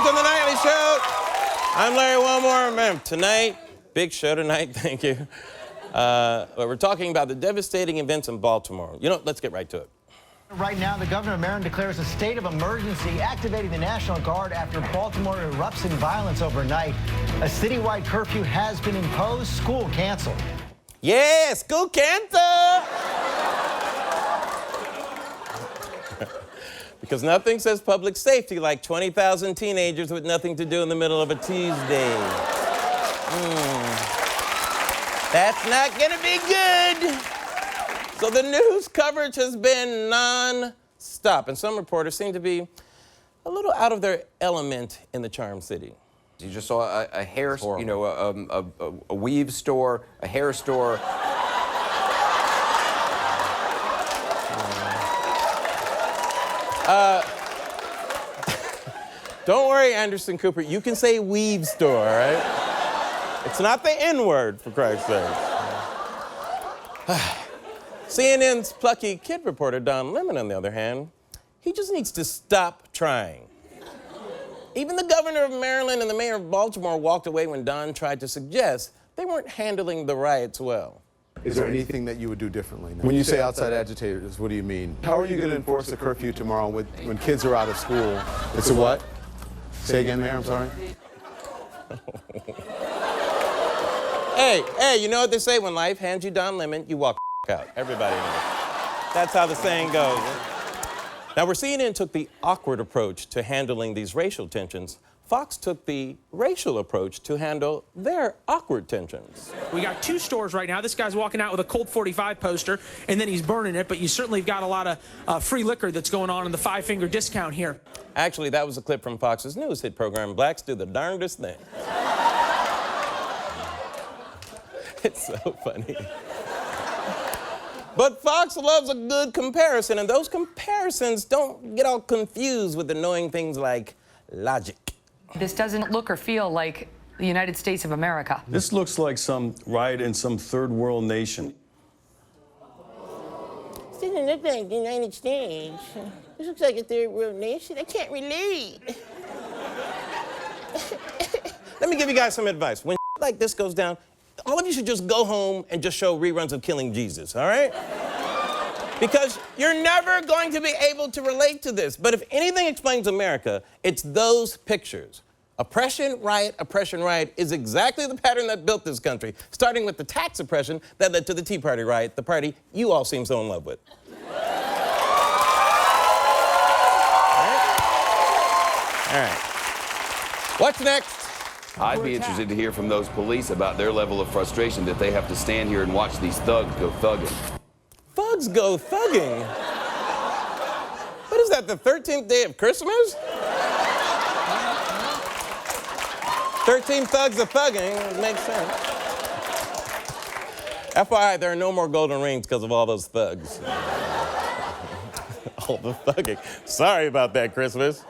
Welcome to the Nightly Show. I'm Larry Wilmore. Man, tonight, big show tonight, thank you. We're talking about the devastating events in Baltimore. You know, let's get right to it. Right now, the governor of Maryland declares a state of emergency, activating the National Guard after Baltimore erupts in violence overnight. A citywide curfew has been imposed, school canceled. Yeah, school canceled! Because nothing says public safety like 20,000 teenagers with nothing to do in the middle of a Tuesday. That's not gonna be good. So the news coverage has been non-stop, and some reporters seem to be a little out of their element in the Charm City. You just saw a hair, you know, a weave store, a hair store. Don't worry, Anderson Cooper. You can say weave store, right? It's not the N-word, for Christ's sake. CNN's plucky kid reporter, Don Lemon, on the other hand, he just needs to stop trying. Even the governor of Maryland and the mayor of Baltimore walked away when Don tried to suggest they weren't handling the riots well. Is there anything that you would do differently now? When you say outside agitators, what do you mean? How are you going to enforce a curfew tomorrow when kids are out of school? It's a what? Say again, Mayor, I'm sorry. Hey, you know what they say? When life hands you Don Lemon, you walk out. Everybody knows. That's how the saying goes. Now, where CNN took the awkward approach to handling these racial tensions, Fox took the racial approach to handle their awkward tensions. We got two stores right now. This guy's walking out with a Colt 45 poster, and then he's burning it, but you certainly have got a lot of free liquor that's going on in the five-finger discount here. Actually, that was a clip from Fox's news hit program, Blacks Do the Darndest Thing. It's so funny. But Fox loves a good comparison, and those comparisons don't get all confused with annoying things like logic. This doesn't look or feel like the United States of America. This looks like some riot in some third world nation. This doesn't look like the United States. This looks like a third world nation. I can't relate. Let me give you guys some advice. When like this goes down, all of you should just go home and just show reruns of Killing Jesus, all right? Because you're never going to be able to relate to this. But if anything explains America, it's those pictures. Oppression, riot is exactly the pattern that built this country, starting with the tax oppression that led to the Tea Party riot, the party you all seem so in love with. All right. What's next? I'd be interested to hear from those police about their level of frustration that they have to stand here and watch these thugs go thugging. Thugs go thugging? What is that, the 13th day of Christmas? 13 thugs of thugging makes sense. FYI, there are no more golden rings because of all those thugs. All the thugging. Sorry about that, Christmas.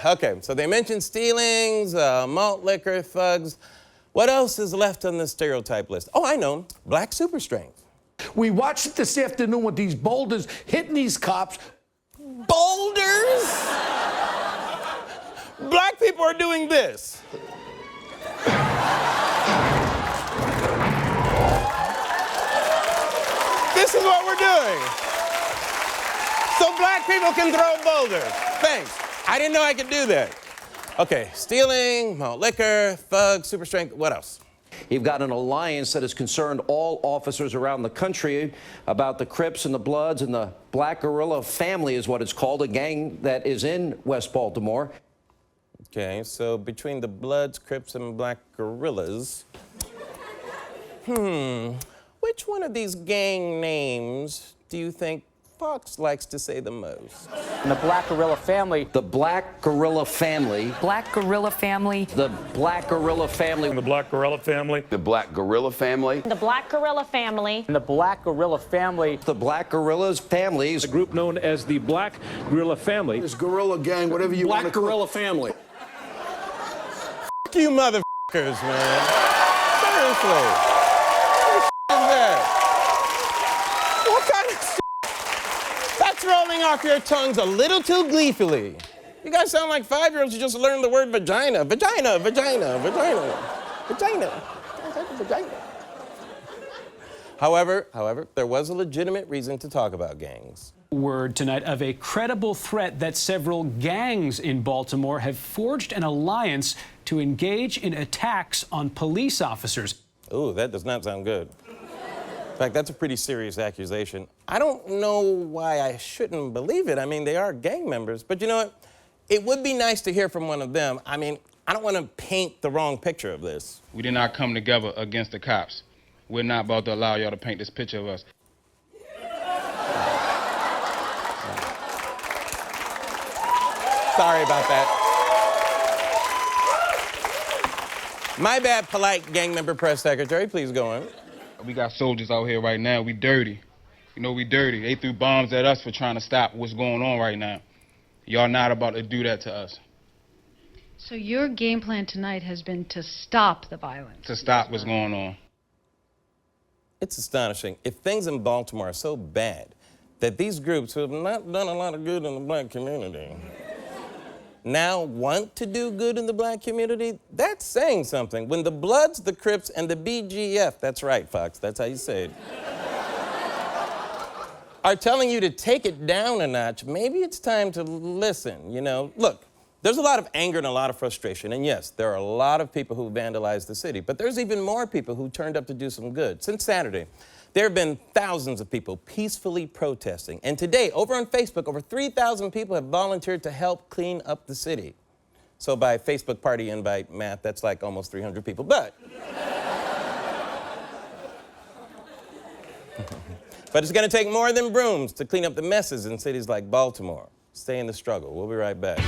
Okay, so they mentioned stealings, malt liquor, thugs. What else is left on the stereotype list? Oh, I know, black super strength. We watched it this afternoon with these boulders hitting these cops. Boulders? Black people are doing this. This is what we're doing. So black people can throw boulders. Thanks. I didn't know I could do that. Okay, stealing, malt liquor, thugs, super strength, what else? You've got an alliance that has concerned all officers around the country about the Crips and the Bloods and the Black Guerrilla family is what it's called, a gang that is in West Baltimore. Okay, so between the Bloods, Crips, and Black Guerrillas, which one of these gang names do you think Fox likes to say the most? And the Black Guerrilla family. The Black Guerrilla family. Black Guerrilla family. The Black Guerrilla family. The Black Guerrilla family. The Black Guerrilla family. The Black Guerrilla family. And the Black Guerrilla family. The Black Guerrillas families. A group known as the Black Guerrilla family. This guerrilla gang, whatever you want to Black Guerrilla family. F*** you motherfuckers, man. Seriously. What is that? What kind of shit? That's rolling off your tongues a little too gleefully. You guys sound like 5-year-olds who just learned the word vagina. Vagina, vagina, vagina, vagina, vagina. However, there was a legitimate reason to talk about gangs. Word tonight of a credible threat that several gangs in Baltimore have forged an alliance to engage in attacks on police officers. Ooh, that does not sound good. In fact, that's a pretty serious accusation. I don't know why I shouldn't believe it. I mean, they are gang members, but you know what? It would be nice to hear from one of them. I mean, I don't want to paint the wrong picture of this. We did not come together against the cops. We're not about to allow y'all to paint this picture of us. Sorry about that. My bad, polite gang member press secretary. Please go on. We got soldiers out here right now. We dirty. You know, we dirty. They threw bombs at us for trying to stop what's going on right now. Y'all not about to do that to us. So your game plan tonight has been to stop the violence? To stop what's going on. It's astonishing. If things in Baltimore are so bad that these groups who have not done a lot of good in the black community now want to do good in the black community, that's saying something. When the Bloods, the Crips, and the BGF, that's right, Fox, that's how you say it, are telling you to take it down a notch, maybe it's time to listen, you know? Look, there's a lot of anger and a lot of frustration, and yes, there are a lot of people who vandalized the city, but there's even more people who turned up to do some good. Since Saturday, there have been thousands of people peacefully protesting, and today, over on Facebook, over 3,000 people have volunteered to help clean up the city. So by Facebook party invite math, that's like almost 300 people, but it's gonna take more than brooms to clean up the messes in cities like Baltimore. Stay in the struggle. We'll be right back.